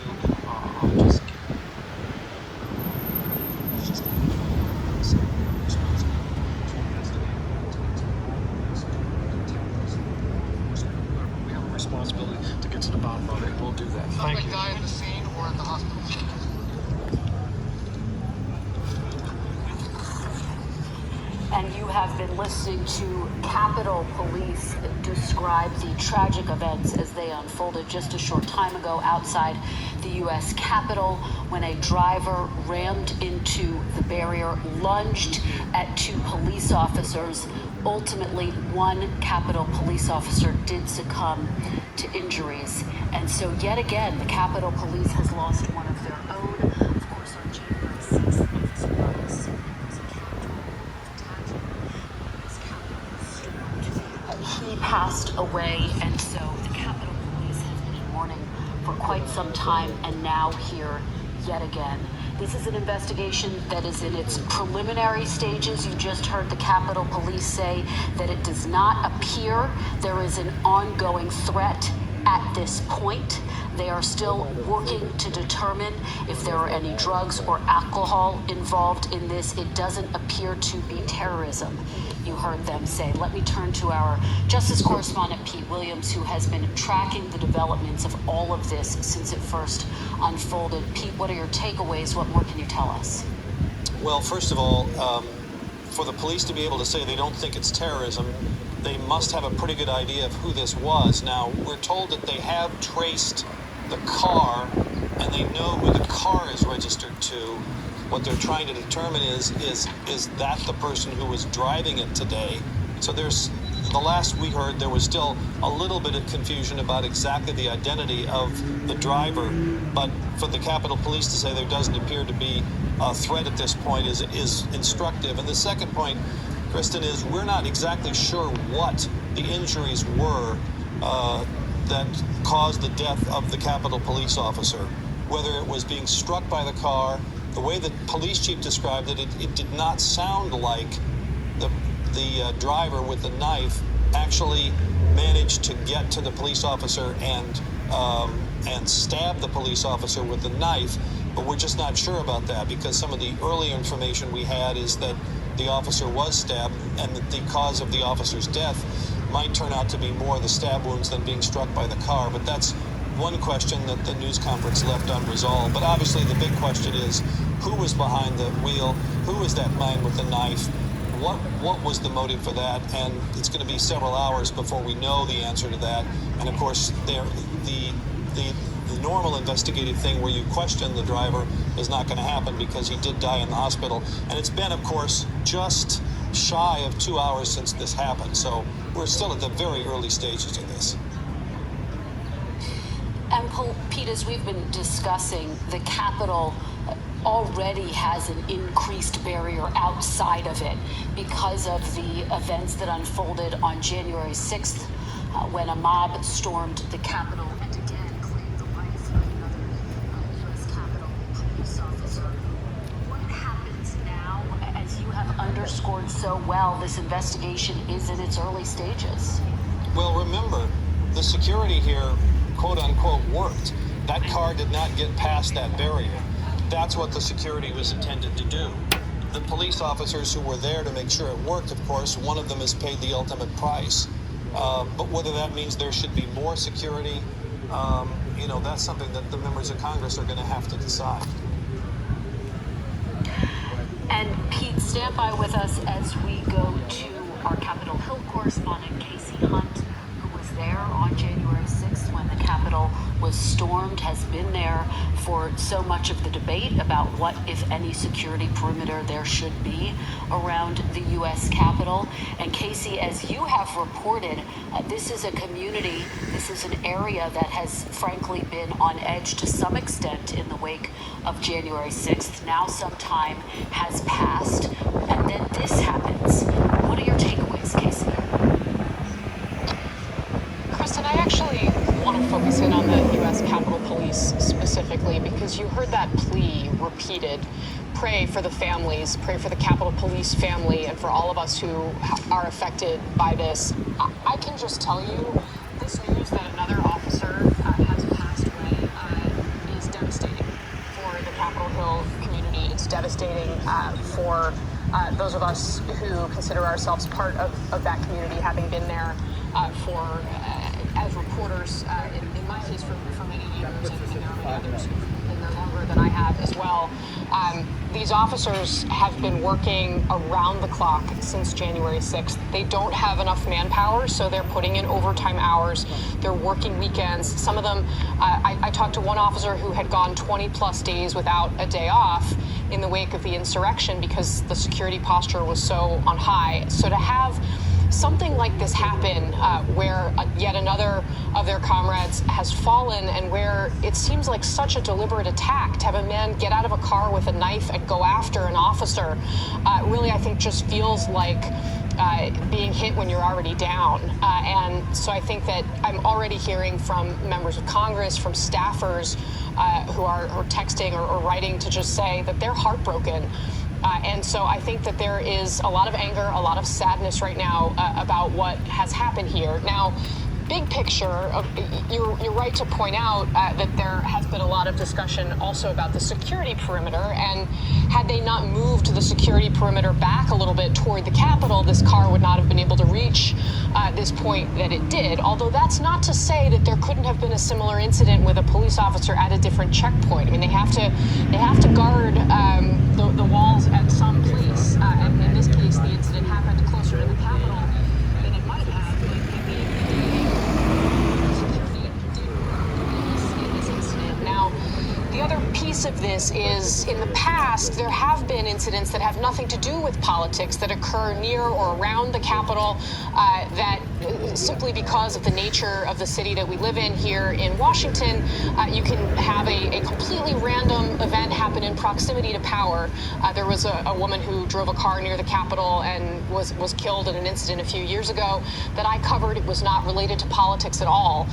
[SPEAKER 10] just responsibility to get to the bottom of it. We'll do that. Thank you.
[SPEAKER 11] Guy at the scene or at the hospital?
[SPEAKER 8] And you have been listening to Capitol Police describe the tragic events as they unfolded just a short time ago outside the U.S. Capitol when a driver rammed into the barrier, lunged at two police officers. Ultimately, one Capitol police officer did succumb to injuries. And so yet again, the Capitol Police has lost one of their own. Of course, on January 6th, Officer Rice was he passed away, and so the Capitol Police has been mourning for quite some time, and now here yet again. This is an investigation that is in its preliminary stages. You just heard the Capitol Police say that it does not appear there is an ongoing threat at this point. They are still working to determine if there are any drugs or alcohol involved in this. It doesn't appear to be terrorism, you heard them say. Let me turn to our Justice Correspondent, Pete Williams, who has been tracking the developments of all of this since it first unfolded. Pete, what are your takeaways? What more can you tell us?
[SPEAKER 13] Well, first of all, for the police to be able to say they don't think it's terrorism, they must have a pretty good idea of who this was. Now, we're told that they have traced the car, and they know who the car is registered to. What they're trying to determine is that the person who was driving it today? So the last we heard, there was still a little bit of confusion about exactly the identity of the driver, but for the Capitol Police to say there doesn't appear to be a threat at this point is instructive. And the second point, Kristen, is we're not exactly sure what the injuries were that caused the death of the Capitol Police officer, whether it was being struck by the car. The way the police chief described it, it did not sound like the driver with the knife actually managed to get to the police officer and and stabbed the police officer with the knife, but we're just not sure about that because some of the early information we had is that the officer was stabbed and that the cause of the officer's death might turn out to be more the stab wounds than being struck by the car. But that's one question that the news conference left unresolved. But obviously the big question is, who was behind the wheel? Who is that man with the knife? What was the motive for that? And it's going to be several hours before we know the answer to that. And of course, the normal investigative thing where you question the driver is not going to happen because he did die in the hospital. And it's been, of course, just shy of 2 hours since this happened. So we're still at the very early stages of this.
[SPEAKER 8] And Pete, as we've been discussing, the Capitol already has an increased barrier outside of it because of the events that unfolded on January 6th when a mob stormed the Capitol and again claimed the life of another U.S. Capitol police officer. What happens now, as you have underscored so well, this investigation is in its early stages?
[SPEAKER 13] Well, remember, the security here, quote unquote, worked. That car did not get past that barrier. That's what the security was intended to do. The police officers who were there to make sure it worked, of course, one of them has paid the ultimate price. But whether that means there should be more security, that's something that the members of Congress are going to have to decide.
[SPEAKER 8] And Pete, stand by with us as we go to our Capitol Hill correspondent, Casey Hunt, who was there on January 6th when the Capitol was stormed, has been there for so much of the debate about what, if any, security perimeter there should be around the U.S. Capitol. And Casey, as you have reported, this is a community, this is an area that has frankly been on edge to some extent in the wake of January 6th. Now some time has passed, and then this happens. What are your takeaways, Casey?
[SPEAKER 14] Kristen, I actually want to focus in on the U.S. Capitol Police specifically because you heard that plea repeated. Pray for the families, pray for the Capitol Police family, and for all of us who are affected by this. I can just tell you, this news that another officer has passed away is devastating for the Capitol Hill community. It's devastating for those of us who consider ourselves part of that community, having been there as reporters, in my case, for many years, and there are many others who've been there longer than I have as well. These officers have been working around the clock since January 6th. They don't have enough manpower, so they're putting in overtime hours. They're working weekends. Some of them, I talked to one officer who had gone 20 plus days without a day off in the wake of the insurrection because the security posture was so on high. So to have something like this happen where yet another of their comrades has fallen and where it seems like such a deliberate attack to have a man get out of a car with a knife and go after an officer really, I think, just feels like being hit when you're already down. And so I think that I'm already hearing from members of Congress, from staffers who are texting or writing to just say that they're heartbroken. And so I think that there is a lot of anger, a lot of sadness right now about what has happened here. Now, big picture, you're right to point out that there has been a lot of discussion also about the security perimeter. And had they not moved the security perimeter back a little bit toward the Capitol, this car would not have been able to reach this point that it did. Although that's not to say that there couldn't have been a similar incident with a police officer at a different checkpoint. I mean, they have to guard the walls at some place. And in this case, the incident happened closer to the Capitol than it might have. Now, the other piece of this is, in the past, there have been incidents that have nothing to do with politics that occur near or around the Capitol that simply because of the nature of the city that we live in here in Washington, you can have a completely random event happen in proximity to power. There was a woman who drove a car near the Capitol and was killed in an incident a few years ago that I covered. It was not related to politics at all.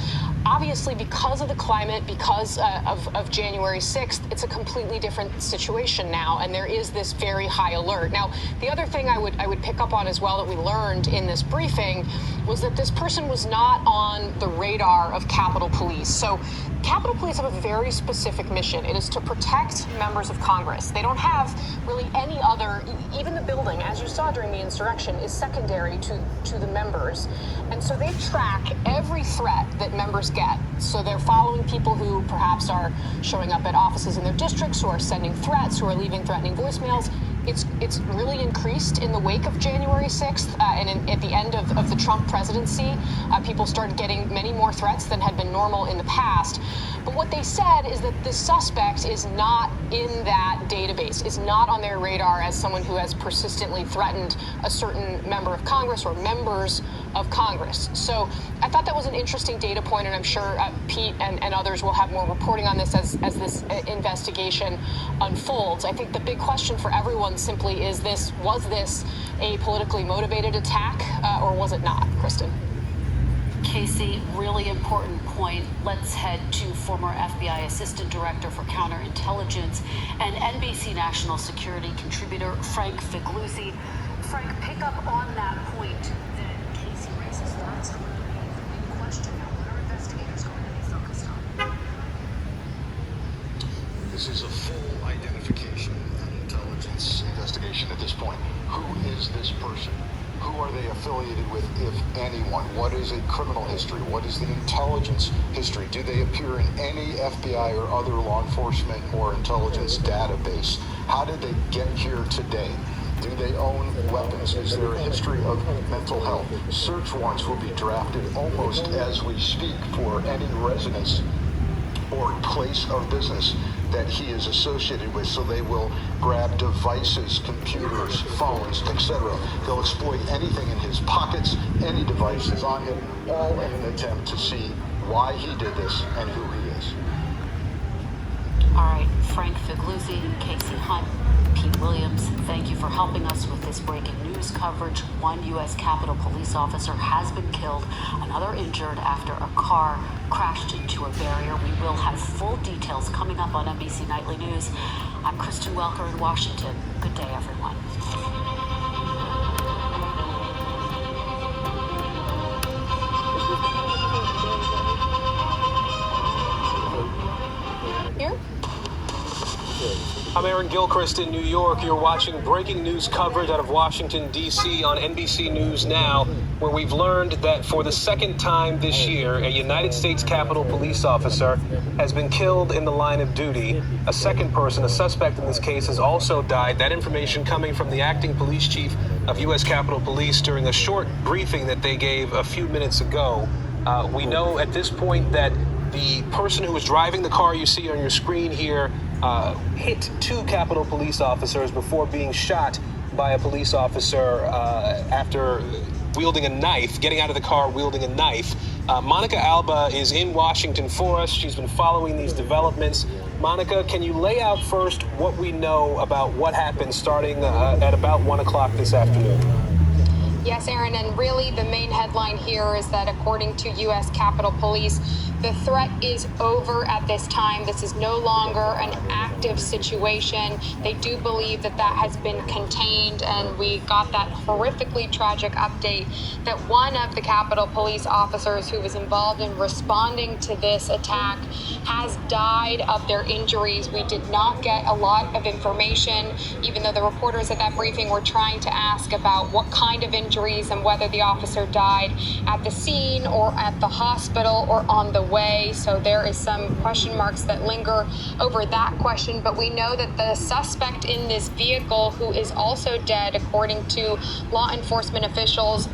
[SPEAKER 14] obviously, because of the climate, because of January 6th, it's a completely different situation now, and there is this very high alert. Now, the other thing I would pick up on as well that we learned in this briefing was that this person was not on the radar of Capitol Police. So Capitol Police have a very specific mission. It is to protect members of Congress. They don't have really any other, even the building, as you saw during the insurrection, is secondary to the members. And so they track every threat that members get. So they're following people who perhaps are showing up at offices in their districts, who are sending threats, who are leaving threatening voicemails. It's really increased in the wake of January 6th, and at the end of the Trump presidency, people started getting many more threats than had been normal in the past. But what they said is that the suspect is not in that database, is not on their radar as someone who has persistently threatened a certain member of Congress or members of Congress. So I thought that was an interesting data point, and I'm sure Pete and others will have more reporting on this as this investigation unfolds. I think the big question for everyone simply is was this a politically motivated attack or was it not? Kristen.
[SPEAKER 8] Casey, really important point. Let's head to former FBI Assistant Director for Counterintelligence and NBC National Security contributor Frank Figliuzzi. Frank, pick up on that point that Casey raises for us. I want to be in question now. What are investigators going to be focused on?
[SPEAKER 15] This is a full identification and intelligence investigation at this point. Who is this person? Who are they affiliated with, if anyone? What is a criminal history? What is the intelligence history? Do they appear in any FBI or other law enforcement or intelligence database? How did they get here today? Do they own weapons? Is there a history of mental health? Search warrants will be drafted almost as we speak for any residence or place of business that he is associated with. So they will grab devices, computers, phones, etc. They'll exploit anything in his pockets, any devices on him, all in an attempt to see why he did this and who he is.
[SPEAKER 8] All right, Frank Figliuzzi, Casey Hunt, Pete Williams, thank you for helping us with this breaking news coverage. One U.S. Capitol Police officer has been killed, another injured after a car crashed into a barrier. We will have full details coming up on NBC Nightly News. I'm Kristen Welker in Washington. Good day, everyone.
[SPEAKER 14] Here?
[SPEAKER 1] I'm Aaron Gilchrist in New York. You're watching breaking news coverage out of Washington, D.C. on NBC News Now, where we've learned that for the second time this year, a United States Capitol Police officer has been killed in the line of duty. A second person, a suspect in this case, has also died. That information coming from the acting police chief of U.S. Capitol Police during a short briefing that they gave a few minutes ago. We know at this point that the person who was driving the car you see on your screen here hit two Capitol Police officers before being shot by a police officer after wielding a knife, getting out of the car wielding a knife. Monica Alba is in Washington for us. She's been following these developments. Monica, can you lay out first what we know about what happened starting at about 1 o'clock this afternoon?
[SPEAKER 2] Yes, Aaron, and really the main headline here is that according to U.S. Capitol Police, the threat is over at this time. This is no longer an active situation. They do believe that that has been contained, and we got that horrifically tragic update that one of the Capitol Police officers who was involved in responding to this attack has died of their injuries. We did not get a lot of information, even though the reporters at that briefing were trying to ask about what kind of injuries and whether the officer died at the scene or at the hospital or on the way. So there is some question marks that linger over that question, but we know that the suspect in this vehicle, who is also dead, according to law enforcement officials,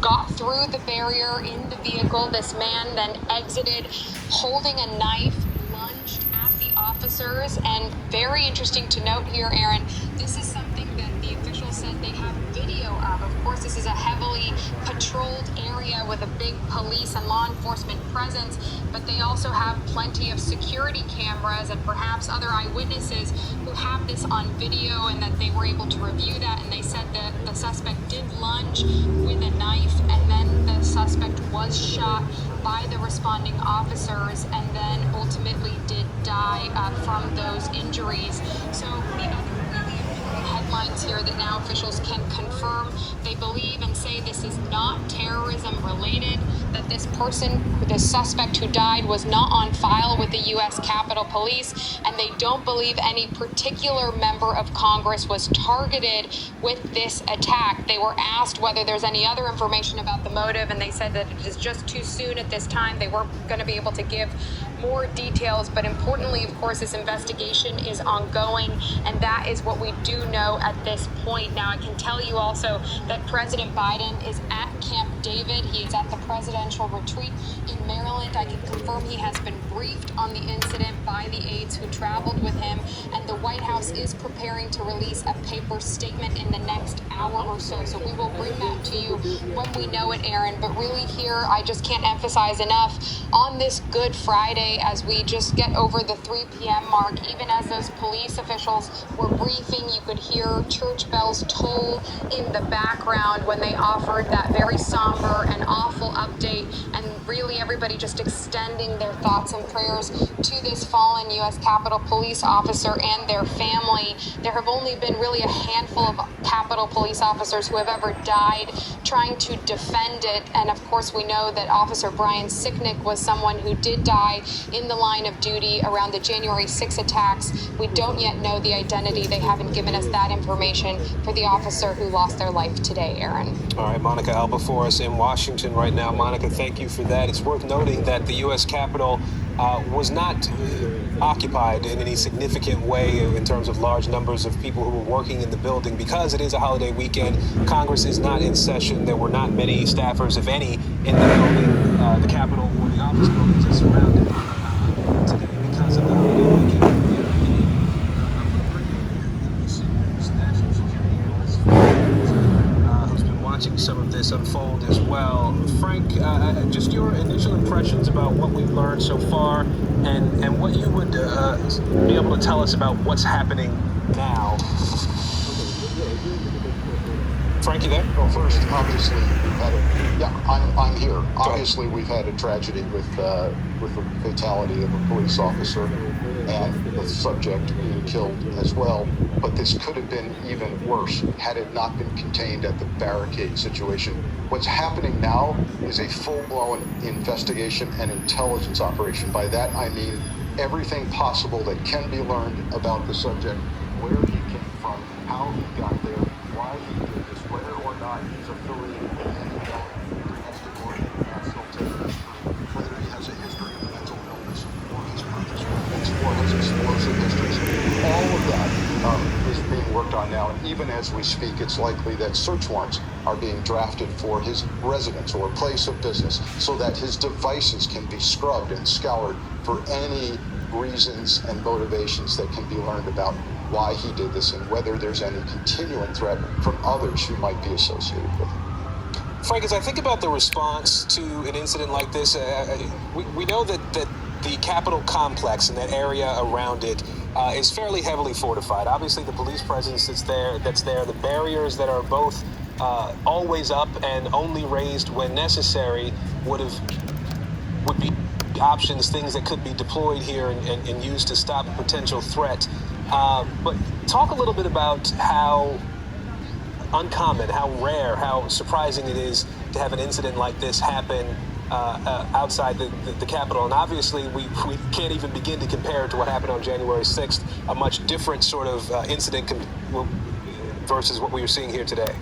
[SPEAKER 2] got through the barrier in the vehicle. This man then exited holding a knife, lunged at the officers, and very interesting to note here, Aaron, this is something that the officials said they have video Of course, this is a heavily patrolled area with a big police and law enforcement presence, but they also have plenty of security cameras and perhaps other eyewitnesses who have this on video, and that they were able to review that, and they said that the suspect did lunge with a knife, and then the suspect was shot by the responding officers and then ultimately did die from those injuries. So the other really important headlines here that now officials can confirm, they believe and say this is not terrorism related, that this person, this suspect who died, was not on file with the U.S. Capitol Police, and they don't believe any particular member of Congress was targeted with this attack. They were asked whether there's any other information about the motive, and they said that it is just too soon at this time. They weren't going to be able to give more details, but importantly, of course, this investigation is ongoing, and that is what we do know at this point. Now, I can tell you also that President Biden is at Camp David. He is at the presidential retreat in Maryland. I can confirm he has been briefed on the incident by the aides who traveled with him, and the White House is preparing to release a paper statement in the next hour or so. So we will bring that to you when we know it, Aaron. But really here, I just can't emphasize enough, on this Good Friday, as we just get over the 3 p.m. mark, even as those police officials were briefing, you could hear church bells toll in the background when they offered that very somber and awful update, and really everybody just extending their thoughts and prayers to this fallen U.S. Capitol Police officer and their family. There have only been really a handful of Capitol Police officers who have ever died trying to defend it, and of course we know that Officer Brian Sicknick was someone who did die in the line of duty around the January 6 attacks. We don't yet know the identity. They haven't given us that information for the officer who lost their life today, Aaron.
[SPEAKER 1] All right, Monica Alba for us in Washington right now. Monica, thank you for that. It's worth noting that the U.S. Capitol was not occupied in any significant way in terms of large numbers of people who were working in the building because it is a holiday weekend. Congress is not in session. There were not many staffers, if any, in the building, the Capitol or the office buildings that surround it today because of the holiday weekend. Who's been watching some of this unfold as well. Frank, just your initial impressions about what we've learned so far, and what you would be able to tell us about what's happening now. Frank, you there?
[SPEAKER 15] Well, first, obviously, we've had I'm here. Obviously, we've had a tragedy with the fatality of a police officer and the subject being killed as well. But this could have been even worse had it not been contained at the barricade situation. What's happening now is a full-blown investigation and intelligence operation. By that, I mean everything possible that can be learned about the subject, where he came from, how he got there, why he did this, whether or not he's affiliated with any domestic or international terrorism, whether he has a history of mental illness or his purpose or his explosive histories. All of that is being worked on now, and even as we speak, it's likely that search warrants are being drafted for his residence or place of business so that his devices can be scrubbed and scoured for any reasons and motivations that can be learned about why he did this and whether there's any continuing threat from others who might be associated with him.
[SPEAKER 1] Frank, as I think about the response to an incident like this, we know that the Capitol complex and that area around it is fairly heavily fortified. Obviously, the police presence that's there, the barriers that are both always up and only raised when necessary would be options, things that could be deployed here and used to stop a potential threat. But talk a little bit about how uncommon, how rare, how surprising it is to have an incident like this happen outside the Capitol. And obviously, we can't even begin to compare it to what happened on January 6th, a much different sort of incident versus what we were seeing here today.